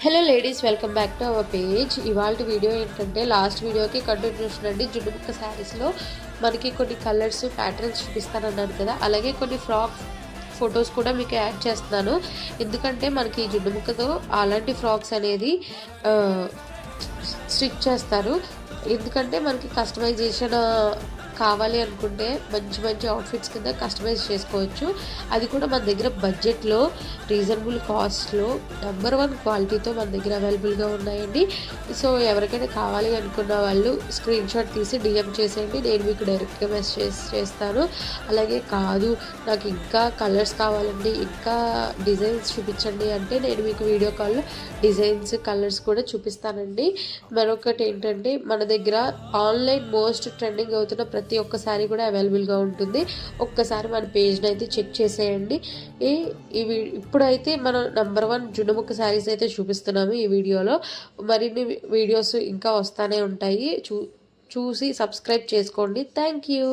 Hello ladies, welcome back to our page. ఇవాళ video ఏంటంటే last వీడియోకి కంటిన్యూషన్ అండి. జున్నుముక్క శారీస్లో మనకి కొన్ని కలర్స్ ప్యాటర్న్స్ చూపిస్తానన్నాను కదా, అలాగే కొన్ని ఫ్రాక్ ఫొటోస్ కూడా మీకు యాడ్ చేస్తున్నాను. ఎందుకంటే మనకి జున్నుముక్కతో అలాంటి ఫ్రాక్స్ అనేది స్టిచ్ చేస్తారు. ఎందుకంటే మనకి కస్టమైజేషన్ కావాలి అనుకుంటే మంచి మంచి అవుట్ఫిట్స్ కింద కస్టమైజ్ చేసుకోవచ్చు. అది కూడా మన దగ్గర బడ్జెట్లో రీజనబుల్ కాస్ట్లో నెంబర్ 1 క్వాలిటీతో మన దగ్గర అవైలబుల్గా ఉన్నాయండి. సో ఎవరికైనా కావాలి అనుకున్న వాళ్ళు స్క్రీన్ షాట్ తీసి డిఎం చేసేయండి, నేను మీకు డైరెక్ట్గా మెసేజ్ చేస్తాను. అలాగే కాదు నాకు ఇంకా కలర్స్ కావాలండి, ఇంకా డిజైన్స్ చూపించండి అంటే నేను మీకు వీడియో కాల్లో డిజైన్స్ కలర్స్ కూడా చూపిస్తానండి. మరొకటి ఏంటంటే మన దగ్గర ఆన్లైన్ మోస్ట్ ట్రెండింగ్ అవుతున్న ప్రతి ఒక్కసారి కూడా అవైలబుల్గా ఉంటుంది. ఒక్కసారి మన పేజ్ని అయితే చెక్ చేసేయండి. ఇవి ఇప్పుడైతే మనం నెంబర్ 1 జున్నుముక్క శారీస్ అయితే చూపిస్తున్నాము ఈ వీడియోలో. మరిన్ని వీడియోస్ ఇంకా వస్తూనే ఉంటాయి, చూసి సబ్స్క్రైబ్ చేసుకోండి. Thank you.